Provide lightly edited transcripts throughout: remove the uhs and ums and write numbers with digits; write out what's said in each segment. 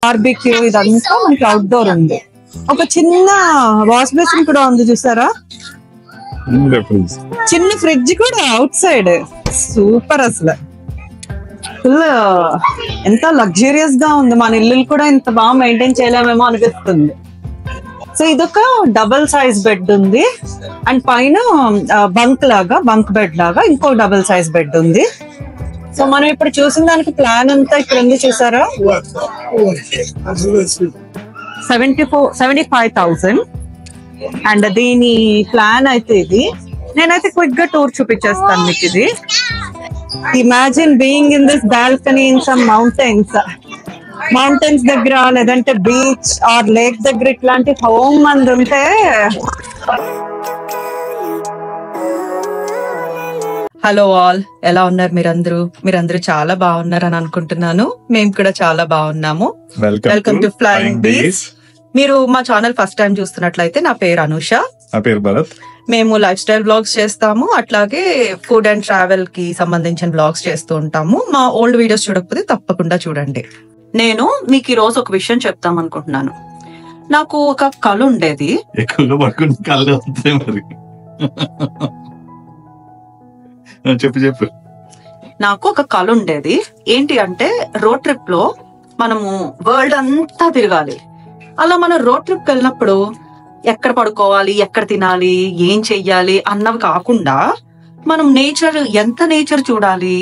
Barbecue ఇదంతా మనకి outdoor ఉంది. ఒక చిన్న వాష్ బేసిన్ కూడా ఉంది చూసారా, చిన్న ఫ్రిడ్జ్ కూడా అవుట్ సైడ్. సూపర్ అసలు, ఫుల్ ఎంత లగ్జరియస్ గా ఉంది. మన ఇల్లు కూడా ఇంత బాగా మెయింటైన్ చేయలేమేమో అనిపిస్తుంది. సో ఇదొక డబుల్ సైజ్ బెడ్ ఉంది అండ్ పైన బంక్ బెడ్ లాగా ఇంకో డబుల్ సైజ్ బెడ్ ఉంది. సో మనం ఇప్పుడు చూసిన దానికి ప్లాన్ అంతా ఇక్కడ ఉంది చూసారా, 75,000 అండ్ దీని ప్లాన్ అయితే ఇది. నేనైతే క్విక్ గా టూర్ చూపించేస్తాను మీకు. ఇది imagine being in this balcony in some mountains దగ్గర లేదంటే బీచ్ ఆర్ లేక్ దగ్గర ఇట్లాంటి హోమ్ అంది ఉంటే. హలో ఆల్, ఎలా ఉన్నారు మీరందరూ చాలా బాగున్నారు అని అనుకుంటున్నాను. మేము కూడా చాలా బాగున్నాము. వెల్కమ్ టు ఫ్లయింగ్ బీస్. మీరు మా ఛానల్ ఫస్ట్ టైం చూస్తున్నట్లయితే నా పేరు అనూష, నా పేరు భరత్. మేము లైఫ్ స్టైల్ బ్లాగ్స్ చేస్తాము, అట్లాగే ఫుడ్ అండ్ ట్రావెల్ కి సంబంధించిన బ్లాగ్స్ చేస్తూ ఉంటాము. మా ఓల్డ్ వీడియోస్ చూడకపోతే తప్పకుండా చూడండి. నేను మీకు ఈ రోజు ఒక విషయం చెప్తాం అనుకుంటున్నాను. నాకు ఒక కళ ఉండేది. చెప్పు. నాకు ఒక కళ ఉండేది. ఏంటి అంటే రోడ్ ట్రిప్ లో మనము వరల్డ్ అంతా తిరగాలి. అలా మనం రోడ్ ట్రిప్ వెళ్ళినప్పుడు ఎక్కడ పడుకోవాలి, ఎక్కడ తినాలి, ఏం చెయ్యాలి అన్నవి కాకుండా మనం ఎంత నేచర్ చూడాలి,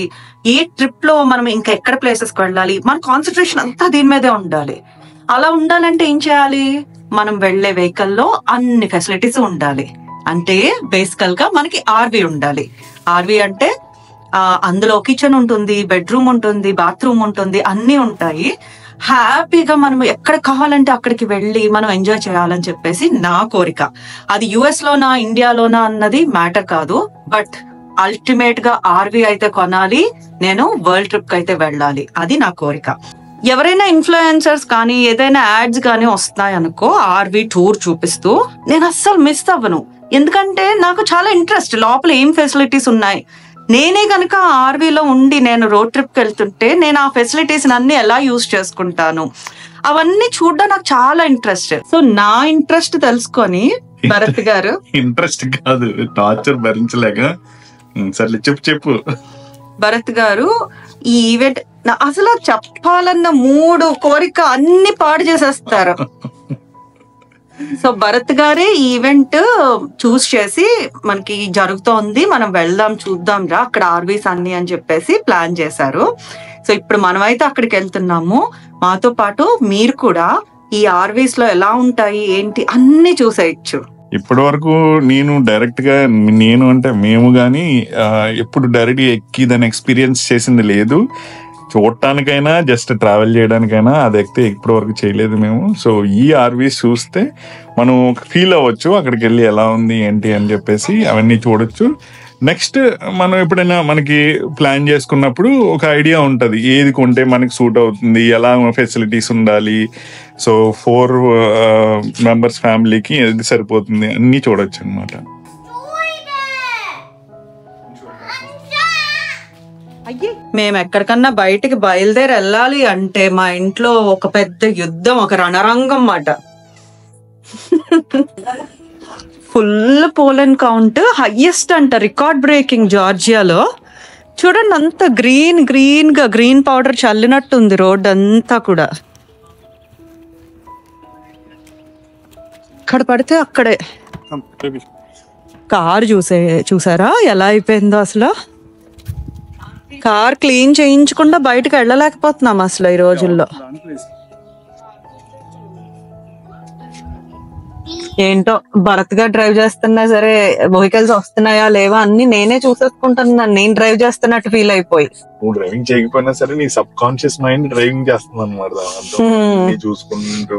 ఏ ట్రిప్ లో మనం ఇంకా ఎక్కడ ప్లేసెస్ కి వెళ్ళాలి, మన కాన్సన్ట్రేషన్ అంతా దీని మీదే ఉండాలి. అలా ఉండాలంటే ఏం చేయాలి, మనం వెళ్లే వెహికల్ లో అన్ని ఫెసిలిటీస్ ఉండాలి. అంటే బేసికల్ గా మనకి ఆర్వీ ఉండాలి. ఆర్వీ అంటే అందులో కిచెన్ ఉంటుంది, బెడ్రూమ్ ఉంటుంది, బాత్రూమ్ ఉంటుంది, అన్ని ఉంటాయి. హ్యాపీగా మనం ఎక్కడ కావాలంటే అక్కడికి వెళ్ళి మనం ఎంజాయ్ చేయాలని చెప్పేసి నా కోరిక. అది యుఎస్ లోనా ఇండియాలోనా అన్నది మ్యాటర్ కాదు, బట్ అల్టిమేట్ గా ఆర్వీ అయితే కొనాలి, నేను వరల్డ్ ట్రిప్ కి అయితే వెళ్ళాలి, అది నా కోరిక. ఎవరైనా ఇన్ఫ్లుయెన్సర్స్ కానీ ఏదైనా యాడ్స్ కానీ వస్తున్నాయనుకో ఆర్వీ టూర్ చూపిస్తూ, నేను అస్సలు మిస్ అవ్వను. ఎందుకంటే నాకు చాలా ఇంట్రెస్ట్ లోపల ఏం ఫెసిలిటీస్ ఉన్నాయి. నేనే కనుక ఆర్వీలో ఉండి నేను రోడ్ ట్రిప్ కి వెళ్తుంటే నేను ఆ ఫెసిలిటీస్ అన్ని ఎలా యూజ్ చేసుకుంటాను, అవన్నీ చూడడం నాకు చాలా ఇంట్రెస్ట్. సో నా ఇంట్రెస్ట్ తెలుసుకొని భరత్ గారు, ఇంట్రెస్ట్ కాదు టార్చర్ భరించలేక, సర్లే చెప్పు భరత్ గారు ఈ ఈవెంట్ అసలు చెప్పాలన్న 3 కోరిక అన్ని పాడు చేసేస్తారు. సో భరత్ గారే ఈ ఈవెంట్ చూస్ చేసి మనకి జరుగుతోంది, మనం వెళ్దాం చూద్దాం రా అక్కడ ఆర్వీస్ అన్ని అని చెప్పేసి ప్లాన్ చేశారు. సో ఇప్పుడు మనమైతే అక్కడికి వెళ్తున్నాము. మాతో పాటు మీరు కూడా ఈ ఆర్వీస్ లో ఎలా ఉంటాయి ఏంటి అన్ని చూసేయచ్చు. ఇప్పటి వరకు నేను డైరెక్ట్ గా అంటే మేము గాని ఎప్పుడు డైరెక్ట్ గా ఎక్కి దాన్ని ఎక్స్పీరియన్స్ చేసింది లేదు. చూడటానికైనా జస్ట్ ట్రావెల్ చేయడానికైనా అది ఎక్కితే ఇప్పటి వరకు చేయలేదు మేము. సో ఈ ఆర్వీస్ చూస్తే మనం ఫీల్ అవ్వచ్చు అక్కడికి వెళ్ళి ఎలా ఉంది ఏంటి అని చెప్పేసి అవన్నీ చూడొచ్చు. నెక్స్ట్ మనం ఎప్పుడైనా మనకి ప్లాన్ చేసుకున్నప్పుడు ఒక ఐడియా ఉంటుంది ఏది కొంటే మనకి సూట్ అవుతుంది, ఎలా ఫెసిలిటీస్ ఉండాలి. సో 4 మెంబర్స్ ఫ్యామిలీకి ఏది సరిపోతుంది అన్నీ చూడొచ్చు అనమాట. మేము ఎక్కడికన్నా బయటికి బయలుదేరి వెళ్ళాలి అంటే మా ఇంట్లో ఒక పెద్ద యుద్ధం, ఒక రణరంగం మాట. ఫుల్ పోలన్ కౌంట్ హైయెస్ట్ అంట, రికార్డ్ బ్రేకింగ్ జార్జియాలో. చూడండి అంత గ్రీన్ పౌడర్ చల్లినట్టుంది రోడ్ అంతా కూడా. ఇక్కడ పడితే అక్కడే. కారు చూసారా ఎలా అయిపోయిందో అసలు. కార్ క్లీన్ చేయించకుండా బయటకు వెళ్ళలేకపోతున్నాం అసలు ఈ రోజుల్లో. ఏంటో భరత్ గా డ్రైవ్ చేస్తున్నా సరే వెహికల్స్ వస్తున్నాయా లేవా అన్ని నేనే చూసేసుకుంటున్నాను. నేను డ్రైవ్ చేస్తున్నట్టు ఫీల్ అయిపోయి. నువ్వు డ్రైవింగ్ చేయకపోయినా సరే నీ సబ్ కాన్షియస్ మైండ్ డ్రైవింగ్ చేస్తుంది అనమాట. చూసుకుంటూ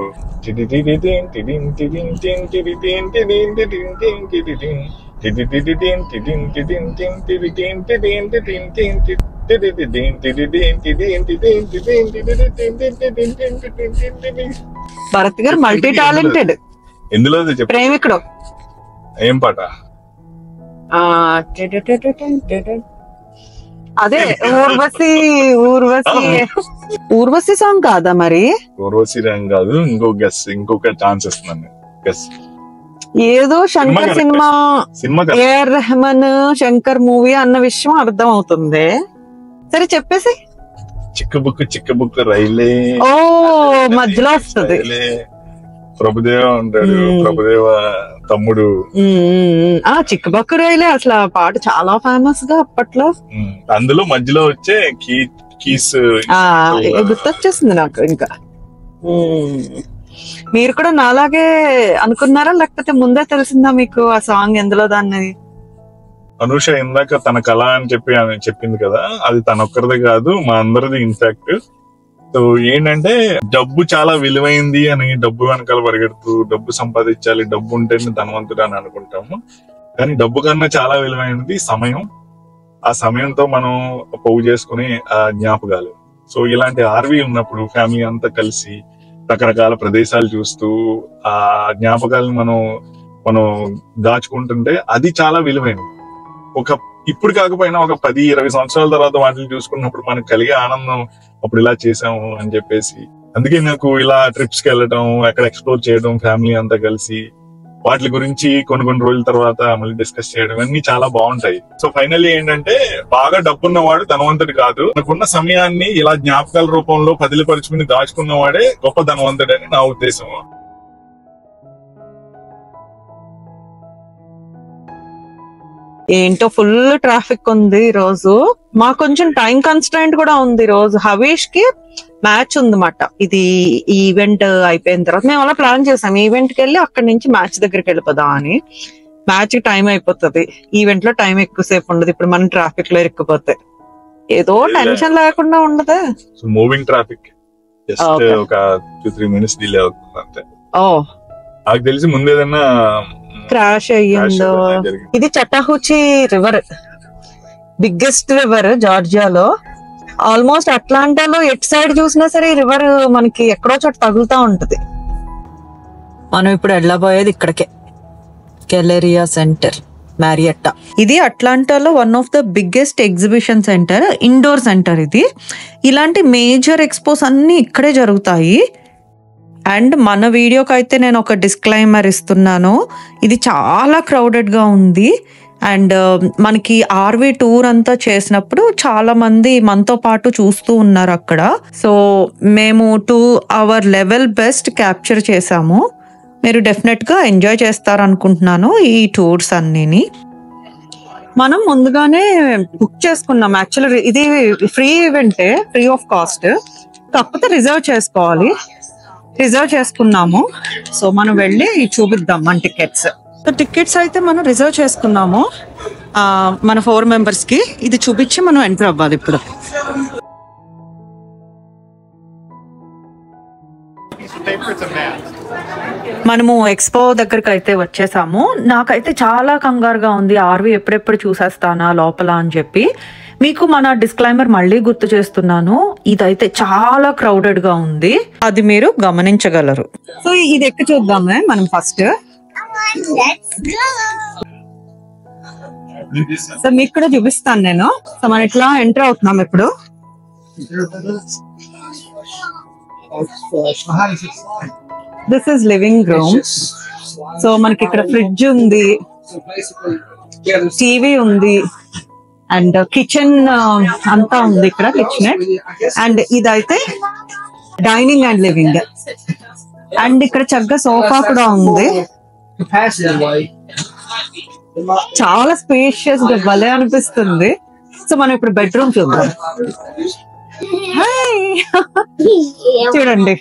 భరత్ గారు మల్టీ టాలెంటెడ్. ఎందులో ప్రేమికుడు. ఏం పాట? అదే ఊర్వశి ఊర్వశి ఊర్వశి సాంగ్ కాదా మరి? ఊర్వశి రంగ్ కాదు, ఇంకొక ఛాన్స్ ఇస్తున్నాను. గెస్ ఏదో శంకర్ సినిమా, ఏఆర్ రెహమాన్ శంకర్ మూవీ అన్న విషయం అర్థం అవుతుంది. సరే చెప్పేసి. చిక్క బుక్ రైలే. ఓ మధ్యలో వస్తుంది. ప్రభుదేవ ఉంటాడు, ప్రభుదేవ తమ్ముడు. చిక్కబుక్ రైలే అసలు ఆ పాట చాలా ఫేమస్ గా అప్పట్లో. అందులో మధ్యలో వచ్చే కీస్ గుర్తొచ్చేసింది నాకు. ఇంకా మీరు కూడా నాలాగే అనుకున్నారా, లేకపోతే ముందే తెలిసిందా మీకు ఆ సాంగ్ ఎందులో దాన్ని? అనూష ఇందాక తన కళ అని చెప్పింది కదా, అది తన ఒక్కరిదే కాదు, మా అందరిది ఇన్ఫాక్ట్. సో ఏంటంటే డబ్బు చాలా విలువైంది అని డబ్బు వెనకాల పరిగెడుతూ డబ్బు సంపాదించాలి, డబ్బు ఉంటేనే ధనవంతుడు అని అనుకుంటాము. కానీ డబ్బు కన్నా చాలా విలువైనది సమయం. ఆ సమయంతో మనం పోగు చేసుకునే ఆ జ్ఞాపకాలు. సో ఇలాంటి ఆర్వీ ఉన్నప్పుడు ఫ్యామిలీ అంతా కలిసి రకరకాల ప్రదేశాలు చూస్తూ ఆ జ్ఞాపకాలను మనం దాచుకుంటుంటే అది చాలా విలువైనది. ఇప్పుడు కాకపోయినా ఒక 10-20 సంవత్సరాల తర్వాత వాటిని చూసుకున్నప్పుడు మనకు కలిగే ఆనందం, అప్పుడు ఇలా చేసాము అని చెప్పేసి. అందుకే నాకు ఇలా ట్రిప్స్ కి వెళ్ళడం, అక్కడ ఎక్స్ప్లోర్ చేయడం, ఫ్యామిలీ అంతా కలిసి వాటి గురించి కొన్ని రోజుల తర్వాత మళ్ళీ డిస్కస్ చేయడం అన్ని చాలా బాగుంటాయి. సో ఫైనల్లీ ఏంటంటే బాగా డబ్బున్నవాడు ధనవంతుడు కాదు, మనకున్న సమయాన్ని ఇలా జ్ఞాపకాల రూపంలో పదిలిపరుచుకుని దాచుకున్నవాడే గొప్ప ధనవంతుడు అని నా ఉద్దేశం. ఏంటో ఫుల్ ట్రాఫిక్ ఉంది ఈ రోజు. మాకు కొంచెం టైం కన్స్ట్రైంట్ కూడా ఉంది ఈ రోజు. హవీష్ కి మ్యాచ్ ఉందన్నమాట. ఇది ఈవెంట్ అయిపోయిన తర్వాత మేము అలా ప్లాన్ చేసాం, ఈవెంట్ కి వెళ్ళి అక్కడి నుంచి మ్యాచ్ దగ్గరికి వెళ్ళిపోదాం అని. మ్యాచ్ కి టైం అయిపోతుంది, ఈవెంట్ లో టైం ఎక్కువసేపు ఉండదు. ఇప్పుడు మనం ట్రాఫిక్ లో ఇరుక్కుపోతే ఏదో టెన్షన్ లేకుండా ఉండదు. మూవింగ్ ట్రాఫిక్ ఒక 2-3 మినిట్స్ డిలే అవుతుంది అంతే. నాకు తెలిసి ముందేదన్నా క్రాష్ అయ్యిందో. ఇది చటాహుచి రివర్, బిగ్గెస్ట్ రివర్ జార్జియాలో. ఆల్మోస్ట్ అట్లాంటాలో ఎటు సైడ్ చూసినా సరే ఈ రివర్ మనకి ఎక్కడో చోట తగులుతా ఉంటది. మనం ఇప్పుడు వెళ్ళబోయేది ఇక్కడికే, కెలెరియా సెంటర్ మ్యారియట్టా. ఇది అట్లాంటాలో one of the biggest exhibition centre, indoor centre ఇది. ఇలాంటి మేజర్ ఎక్స్పోస్ అన్ని ఇక్కడే జరుగుతాయి. అండ్ మన వీడియోకి అయితే నేను ఒక డిస్క్లైమర్ ఇస్తున్నాను, ఇది చాలా క్రౌడెడ్గా ఉంది. అండ్ మనకి ఆర్వీ టూర్ అంతా చేసినప్పుడు చాలా మంది మనతో పాటు చూస్తూ ఉన్నారు అక్కడ. సో మేము to our level best capture చేసాము. మీరు డెఫినెట్గా ఎంజాయ్ చేస్తారనుకుంటున్నాను ఈ టూర్స్ అన్నీని. మనం ముందుగానే బుక్ చేసుకున్నాం. యాక్చువల్లీ ఇది ఫ్రీ ఈవెంటే, ఫ్రీ ఆఫ్ కాస్ట్, కాకపోతే రిజర్వ్ చేసుకోవాలి. రిజర్వ్ చేసుకున్నాము. సో మనం వెళ్ళి చూపిద్దాం మన టికెట్స్. సో టికెట్స్ అయితే మనం రిజర్వ్ చేసుకున్నాము మన 4 మెంబర్స్ కి. ఇది చూపించి మనం ఎంటర్ అవ్వాలి ఇప్పుడు. మనము ఎక్స్పో దగ్గరికి అయితే వచ్చేసాము. నాకైతే చాలా కంగారుగా ఉంది, ఆర్వీ ఎప్పుడెప్పుడు చూసేస్తానా లోపల అని చెప్పి. మీకు మన డిస్క్లైమర్ మళ్ళీ గుర్తు చేస్తున్నాను, ఇదైతే చాలా క్రౌడెడ్ గా ఉంది, అది మీరు గమనించగలరు. సో ఇది ఎక్కి చూద్దామే మనం ఫస్ట్. సో మీకు కూడా చూపిస్తాను నేను. సో మనం ఇట్లా ఎంటర్ అవుతున్నాం ఇప్పుడు. This is living room. So మనకి ఇక్కడ ఫ్రిడ్జ్ ఉంది, టీవీ ఉంది, అండ్ కిచెన్ అంతా ఉంది ఇక్కడ, కిచెన్. అండ్ ఇదైతే డైనింగ్ అండ్ లివింగ్. అండ్ ఇక్కడ చక్కగా సోఫా కూడా ఉంది, చాలా స్పేషియస్ గా భలే అనిపిస్తుంది. సో మనం ఇప్పుడు బెడ్రూమ్ చూద్దాం. చూడండి,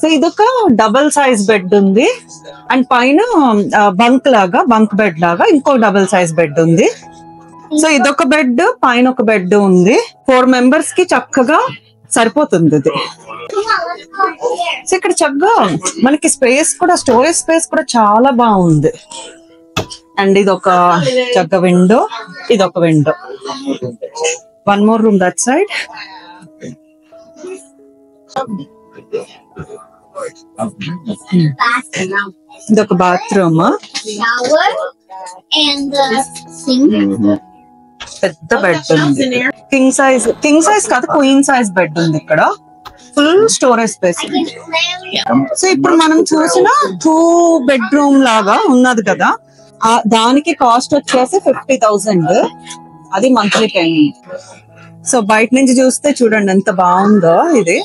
సో ఇదొక డబుల్ సైజ్ బెడ్ ఉంది. అండ్ పైన బంక్ బెడ్ లాగా ఇంకో డబుల్ సైజ్ బెడ్ ఉంది. సో ఇదొక బెడ్, పైన ఒక బెడ్ ఉంది. 4 మెంబర్స్ కి చక్కగా సరిపోతుంది ఇది. సో ఇక్కడ చక్కగా మనకి స్పేస్ కూడా, స్టోరేజ్ స్పేస్ కూడా చాలా బాగుంది. అండ్ ఇదొక చక్కగా విండో, ఇదొక window. One more room that side. ఇదొక బాత్రూమ్. పెద్ద బెడ్ ఉంది. కింగ్ సైజ్ కాదు, క్వీన్ సైజ్ బెడ్ ఉంది ఇక్కడ. Full storage space. సో ఇప్పుడు మనం చూసిన 2 బెడ్రూమ్ లాగా ఉన్నది కదా, దానికి కాస్ట్ వచ్చేసి 50,000. అది మంత్లీ పేమెంట్. సో బయట నుంచి చూస్తే చూడండి ఎంత బాగుందో. ఇది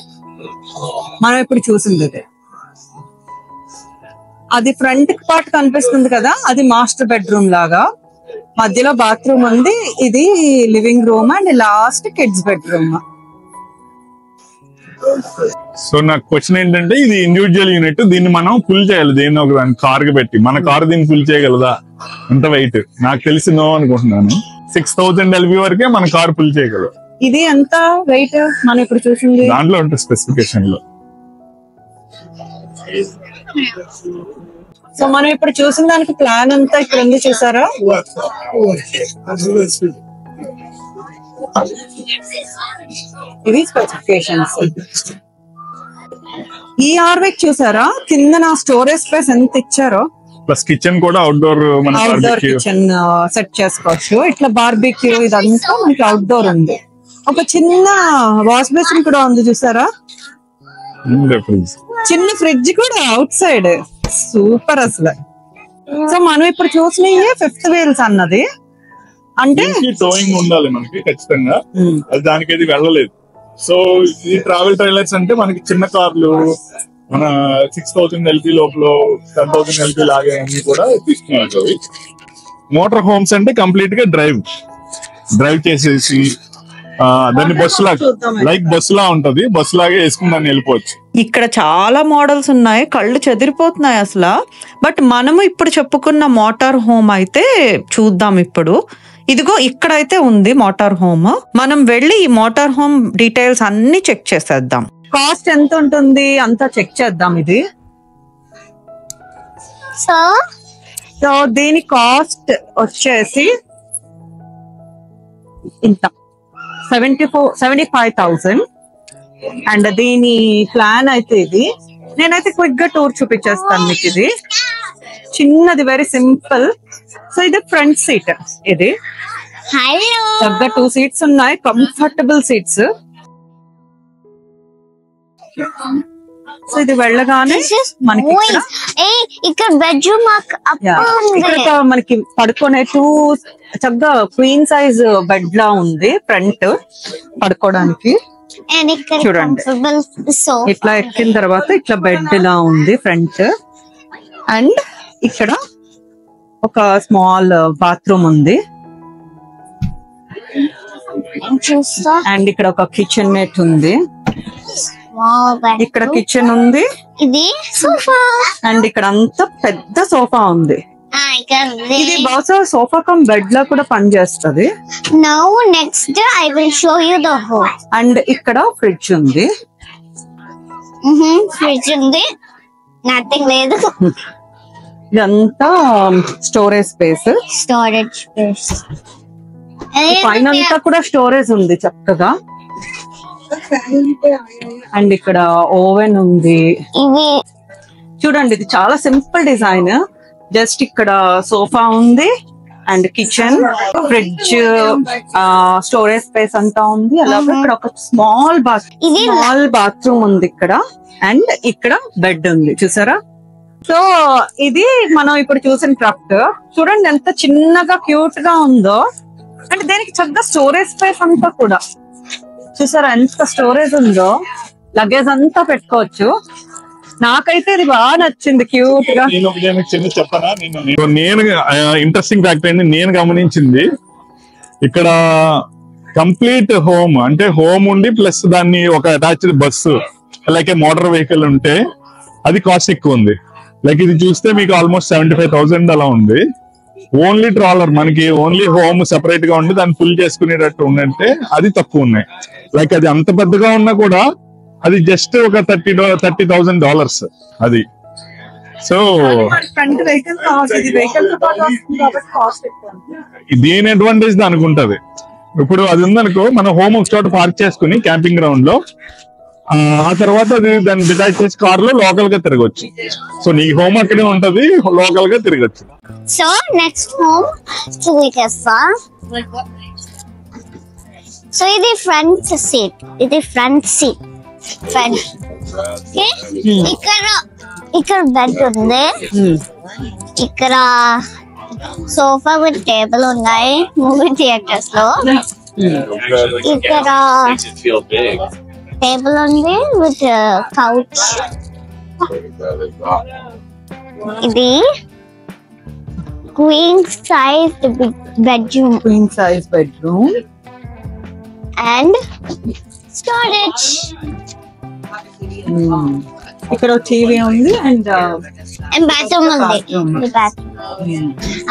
మనం ఇప్పుడు చూసింది. ఇది అది ఫ్రంట్ పార్ట్ కనిపిస్తుంది కదా, అది మాస్టర్ బెడ్రూమ్ లాగా. మధ్యలో బాత్రూమ్ ఉంది. ఇది living room and last kids bedroom. So నాకు క్వశ్చన్ ఏంటంటే, ఇది ఇండివిజువల్ యూనిట్, దీన్ని మనం ఫుల్ చేయాలి. దీన్ని ఒక కార్ కి పెట్టి మన కార్ దీన్ని ఫుల్ చేయగలదా? ఎంత వెయిట్ నాకు తెలిసి నో అనుకుంటున్నాను. 6,000 LB వరకే మన కార్ ఫుల్ చేయగలదు. ఇది ఎంత వెయిట్ మనం ఇప్పుడు చూసింది దాంట్లో ఉంటుంది స్పెసిఫికేషన్ లో. సో మనం ఇప్పుడు చూసిన దానికి ప్లాన్ అంతా ఇక్కడ ఉంది చూసారా. ఇవి స్పెసిఫికేషన్స్. ఈ ఆర్వేక్ చూసారా, కింద నా స్టోరేజ్ స్పేస్ ఎంత ఇచ్చారో. ప్లస్ కిచెన్ కూడా అవుట్డోర్ కిచెన్ సెట్ చేసుకోవచ్చు. ఇట్లా బార్బిక్యూ ఇదంతా మనకి అవుట్డోర్ ఉంది. ఒక చిన్న వాష్ బేసిన్ కూడా ఉంది చూసారా. చిన్న ఫ్రిడ్జ్ కూడా అవుట్ సైడ్. సూపర్ అసలు. సో మనం ఇప్పుడు చూసిన 5th wheels అన్నది అంటే టోయింగ్ ఉండాలి మనకి ఖచ్చితంగా. అది దానికి వెళ్ళలేదు. సో ఈ ట్రావెల్ ట్రైలర్స్ అంటే మనకి చిన్న కార్లు మన 6,000 LB లోపల 10,000 LB లాగే అన్ని కూడా తీసుకున్నారు. మోటార్ హోమ్స్ అంటే కంప్లీట్ గా డ్రైవ్ చేసేసి దాన్ని బస్సు లాగా, లైక్ బస్సు లా ఉంటది, బస్సు లాగే వేసుకుని దాన్ని వెళ్ళిపోవచ్చు. ఇక్కడ చాలా మోడల్స్ ఉన్నాయి, కళ్ళు చెదిరిపోతున్నాయి అసలు. బట్ మనము ఇప్పుడు చెప్పుకున్న మోటార్ హోమ్ అయితే చూద్దాం ఇప్పుడు. ఇదిగో ఇక్కడైతే ఉంది మోటార్ హోమ్. మనం వెళ్ళి ఈ మోటార్ హోమ్ డీటెయిల్స్ అన్ని చెక్ చేసేద్దాం. కాస్ట్ ఎంత ఉంటుంది అంతా చెక్ చేద్దాం. ఇది సో దీని కాస్ట్ వచ్చేసి ఇంత 75,000. అండ్ దీని ప్లాన్ అయితే ఇది. నేనైతే క్విక్ గా టూర్ చూపించేస్తాను మీకు. ఇది చిన్నది, వెరీ సింపుల్. సో ఇది ఫ్రంట్ సీట్. ఇది చక్కగా 2 seats ఉన్నాయి, కంఫర్టబుల్ సీట్స్. సో ఇది వెళ్ళగానే మనకి ఇక్కడ బెడ్రూమ్ ఇక్కడ మనకి పడుకునే 2 చక్కగా క్వీన్ సైజ్ బెడ్ లా ఉంది ఫ్రంట్ పడుకోవడానికి. చూడండి ఇట్లా ఎక్కిన తర్వాత ఇట్లా బెడ్ లా ఉంది ఫ్రంట్. అండ్ ఇక్కడ ఒక స్మాల్ బాత్రూమ్ ఉంది. అండ్ ఇక్కడ ఒక కిచెన్ నెట్ ఉంది. ఇక్కడ కిచెన్ ఉంది. ఇది సోఫా. అండ్ ఇక్కడ అంతా పెద్ద సోఫా ఉంది. ఇది బహుశా సోఫా కమ్ బెడ్ లా కూడా పనిచేస్తుంది. Now next I will show you the home. And ఇక్కడ ఫ్రిడ్జ్ ఉంది. ఫ్రిడ్జ్ ఉంది, నథింగ్ లేదు. ఇదంతా స్టోరేజ్ స్పేస్. పైన అంతా కూడా స్టోరేజ్ ఉంది చక్కగా. అండ్ ఇక్కడ ఓవెన్ ఉంది. చూడండి ఇది చాలా సింపుల్ డిజైన్. జస్ట్ ఇక్కడ సోఫా ఉంది and kitchen, fridge, storage space అంతా ఉంది. అలాగే ఇక్కడ ఒక స్మాల్ బాత్రూమ్ ఉంది ఇక్కడ. అండ్ ఇక్కడ బెడ్ ఉంది చూసారా. సో ఇది మనం ఇప్పుడు చూసిన ట్రక్. చూడండి ఎంత చిన్నగా క్యూట్ గా ఉందో. అంటే దీనికి చక్కగా స్టోరేజ్ స్పేస్ అంతా కూడా చూసారా ఎంత స్టోరేజ్ ఉందో. లగేజ్ అంతా పెట్టుకోవచ్చు. నాకైతే ఇది బాగా నచ్చింది, క్యూట్ గా. నేను ఇంట్రెస్టింగ్ ఫ్యాక్ట్ ఏంటి నేను గమనించింది, ఇక్కడ కంప్లీట్ హోమ్ అంటే హోమ్ ఉండి ప్లస్ దాన్ని ఒక attached bus like motor vehicle ఉంటే అది కాస్ట్ ఎక్కువ ఉంది. లైక్ ఇది చూస్తే మీకు ఆల్మోస్ట్ 75,000 అలా ఉంది. ఓన్లీ ట్రాలర్ మనకి ఓన్లీ హోమ్ సెపరేట్ గా ఉండి దాన్ని ఫుల్ చేసుకునేటట్టు ఉందంటే అది తక్కువ ఉన్నాయి. లైక్ అది అంత పెద్దగా ఉన్నా కూడా అది జస్ట్ ఒక $30,000 అది. సో దీని అడ్వాంటేజ్ దానికి ఉంటది. ఇప్పుడు అది ఉందనుకో మన హోమ్ ఒక చోట పార్క్ చేసుకుని క్యాంపింగ్ గ్రౌండ్ లో, ఆ తర్వాత అది దాన్ని డిటాచ్ చేసి కార్ లో లోకల్ గా తిరగచ్చు. సో నీ హోమ్ అక్కడే ఉంటది, లోకల్ గా తిరగచ్చు. సో నెక్స్ట్ హోమ్ చూపిస్తా. So ఇది ఫ్రంట్ సీట్, ఇది ఫ్రంట్ సీట్. ఫ్రంట్ ఇక్కడ బెడ్ ఉంది, ఇక్కడ సోఫా విత్ టేబుల్ ఉన్నాయి మూవీ థియేటర్స్ లో. ఇక్కడ టేబుల్ ఉంది విత్ కౌచ్. ఇది queen size bedroom. Queen size bedroom and storage. ఇక్కడ టీవీ ఉంది అండ్ bathroom ఉంది.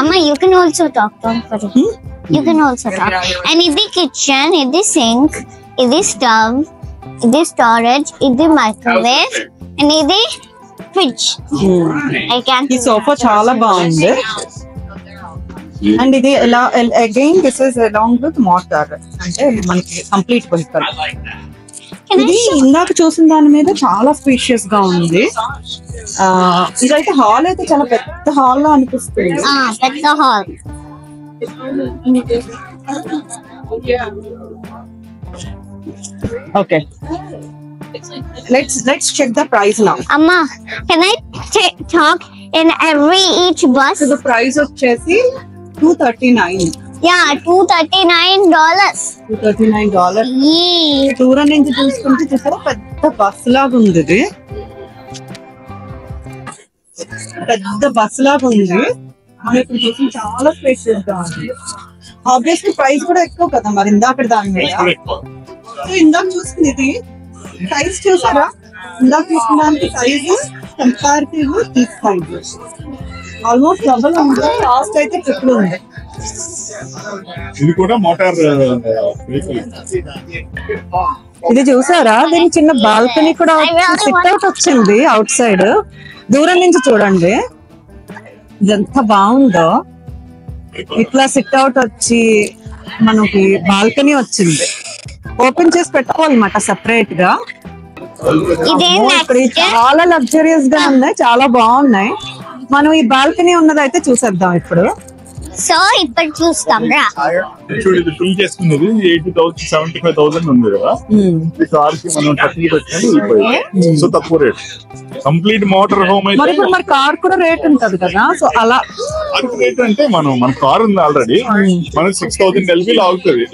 Amma, you can also talk. Don't worry. You can also talk. And ఇది kitchen, ఇది సింక్, ఇది స్టవ్, ఇది స్టోరేజ్, ఇది మైక్రోవేవ్ అండ్ ఇది ఫ్రిడ్జ్. ఈ సోఫా చాలా బాగుంది. అండ్ ఇది ఎలా again this is along with motor, అంటే మనకి కంప్లీట్ వెహికల్. ఇది ఇందాక చూసిన దాని మీద చాలా స్పేషియస్ గా ఉంది. ఇదైతే హాల్ అయితే చాలా పెద్ద హాల్ లా అనిపిస్తుంది. పెద్ద hall. Okay, let's check the price now. Amma, can I talk in each bus? So the price వచ్చేసి $239. Yeah, $239. $239. Yee. దూరం నుంచి చూసుకుంటే చూసారా పెద్ద బస్ లాగా ఉంది. ఇది పెద్ద బస్ లాగా ఉంది. మనం ఇప్పుడు చూసి చాలా స్పేషియస్ గా ఉంది. ఆబ్వియస్లీ ప్రైస్ కూడా ఎక్కువ కదా మరి ఇందాక దాని మీద. సో ఇందాక చూసుకుని ఇది ప్రైస్ చూసారా, ఇందాక చూసిన దానికి సైజు కంపారిటివ్ ఈ సైజ్ ఆల్మోస్ట్ డబుల్ ఉంది. కాస్ట్ అయితే ట్రిపుల్ ఉంది. ఇది కూడా మోటార్. ఇది చూసారా, దీని చిన్న బాల్కనీ కూడా సిట్ అవుట్ వచ్చింది అవుట్ సైడ్. దూరం నుంచి చూడండి ఎంత బాగుందో. ఇట్లా సిట్ అవుట్ వచ్చి మనకి బాల్కనీ వచ్చింది. ఓపెన్ చేసి పెట్టుకోవాలన్నమాట సెపరేట్ గా. చాలా లగ్జరియస్ గా ఉన్నాయి, చాలా బాగున్నాయి. మనం ఈ బాల్కనీ ఉన్నదైతే చూసేద్దాం ఇప్పుడు. సో ఇప్పుడు చూస్తాం రా. చూడు, ఇది ఫిల్ చేసుకున్నది 80,000 75,000 ఉంది కదా. ఈ కార్ కి మనం 30 పెట్టాలి. సో తక్కువ రేట్. కంప్లీట్ మోటార్ హోమ్ అయితే మరి ఇప్పుడు మరి కార్ కూడా రేట్ ఉంటది కదా. సో అలా రేట్ అంటే మన కార్ ఉంది ఆల్రెడీ, మనకి 6,000 కలిపి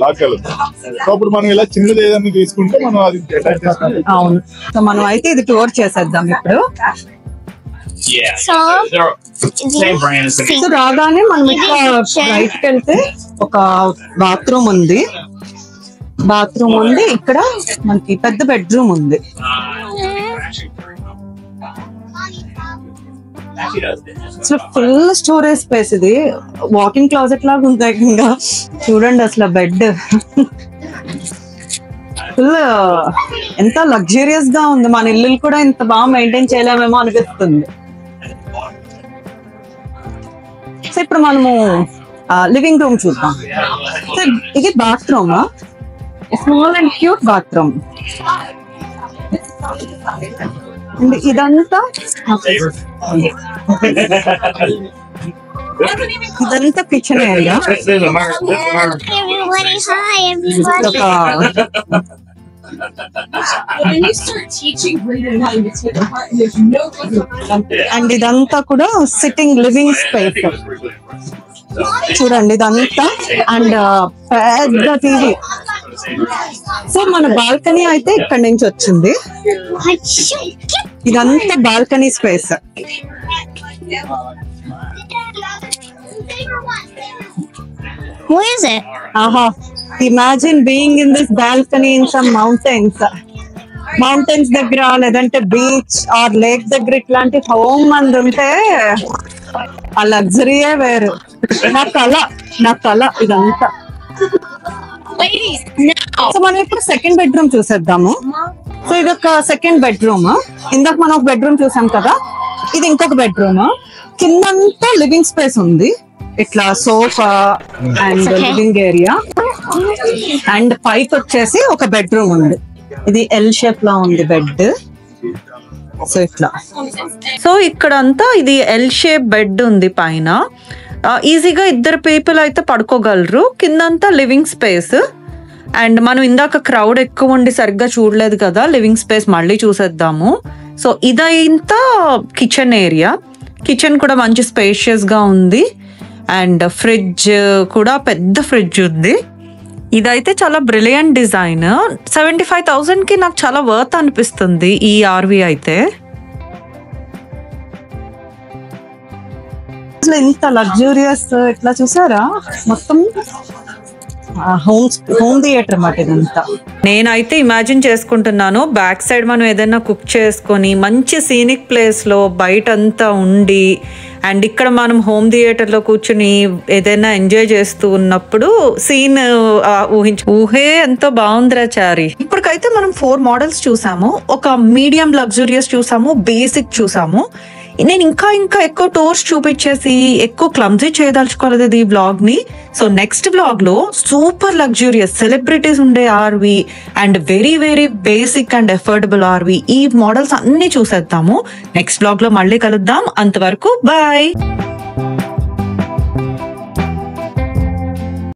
లాగలుగుతాం. సో అప్పుడు మనం ఇలా చిన్నది ఏదైనా తీసుకుంటే మనం అది అటాచ్ చేస్తాం. అవును. సో మనం అయితే ఇది టూర్ చేసేద్దాం ఇప్పుడు. సో రాగానే మనం ఇట్లా బయటకు వెళ్తే ఒక బాత్రూమ్ ఉంది. ఇక్కడ మనకి పెద్ద బెడ్రూమ్ ఉంది. అసలు ఫుల్ స్టోరేజ్ స్పేస్. ఇది వాకింగ్ క్లాజెట్ లాగా ఉంది ఇంకా. చూడండి అసలు బెడ్ ఫుల్ ఎంత లగ్జరియస్ గా ఉంది. మన ఇల్లు కూడా ఇంత బాగా మెయింటైన్ చేయలేమేమో అనిపిస్తుంది. సో ఇప్పుడు మనము లివింగ్ రూమ్ చూద్దాం. సో ఇది bathroom, small and cute bathroom. And ఇదంతా కిచెన్ ఏరియా. అండ్ ఇదంతా కూడా సిట్టింగ్ లివింగ్ స్పేస్. చూడండి ఇదంతా. అండ్ పెద్ద టీవీ. సో మన బాల్కనీ అయితే ఇక్కడ నుంచి వచ్చింది. ఇదంతా balcony space. Who is it? Imagine being in this balcony in some mountains. Mountains దగ్గర లేదంటే బీచ్ ఆర్ లేక్ దగ్గర ఇట్లాంటి హోమ్ మంది ఉంటే ఆ లగ్జరీయే వేరు. నా కళ ఇదంతా. సో మనం ఇప్పుడు సెకండ్ బెడ్రూమ్ చూసేద్దాము. సో ఇది ఒక సెకండ్ బెడ్రూమ్. ఇందాక మనం ఒక బెడ్రూమ్ చూసాం కదా, ఇది ఇంకొక బెడ్రూమ్. కిందంతా లివింగ్ స్పేస్ ఉంది. ఇట్లా sofa and living area. And పైకి వచ్చేసి ఒక బెడ్రూమ్ ఉంది. ఇది ఎల్ షేప్ లా ఉంది బెడ్. సో ఇట్లా. సో ఇక్కడంతా ఇది ఎల్ షేప్ బెడ్ ఉంది. పైన ఈజీగా 2 పీపుల్ అయితే పడుకోగలరు. కిందంతా లివింగ్ స్పేస్. అండ్ మనం ఇందాక క్రౌడ్ ఎక్కువ ఉండి సరిగ్గా చూడలేదు కదా, లివింగ్ స్పేస్ మళ్ళీ చూసేద్దాము. సో ఇదంతా కిచెన్ ఏరియా. కిచెన్ కూడా మంచి స్పేషియస్ గా ఉంది అండ్ ఫ్రిడ్జ్ కూడా పెద్ద ఫ్రిడ్జ్ ఉంది. ఇదైతే చాలా బ్రిలియంట్ డిజైన్. 75,000 కి నాకు చాలా వర్త్ అనిపిస్తుంది ఈ ఆర్వి అయితే. అసలు ఇంత లగ్జూరియస్ ఇట్లా చూసారా, మొత్తం హోమ్ థియేటర్ అన్నమాట ఇదంతా. నేనైతే ఇమాజిన్ చేసుకుంటున్నాను, బ్యాక్ సైడ్ మనం ఏదైనా కుక్ చేసుకొని మంచి సీనిక్ ప్లేస్ లో బయట అంతా ఉండి అండ్ ఇక్కడ మనం హోమ్ థియేటర్ లో కూర్చుని ఏదైనా ఎంజాయ్ చేస్తూ ఉన్నప్పుడు సీన్ ఊహే ఎంతో బాగుందిరా చారి. ఇప్పటికైతే మనం 4 మోడల్స్ చూసాము. ఒక మీడియం లగ్జూరియస్ చూసాము, బేసిక్ చూసాము. నేను ఇంకా ఎక్కువ టూర్స్ చూపించేసి ఎక్కువ క్లమ్జీ చేయదలుచుకోలేదు ఈ బ్లాగ్ ని. సో నెక్స్ట్ బ్లాగ్ లో సూపర్ లగ్జూరియస్ సెలబ్రిటీస్ ఉండే RV and very very basic and affordable RV, ఈ మోడల్స్ అన్ని చూసేద్దాము. నెక్స్ట్ బ్లాగ్ లో మళ్ళీ కలుద్దాం. అంతవరకు బాయ్.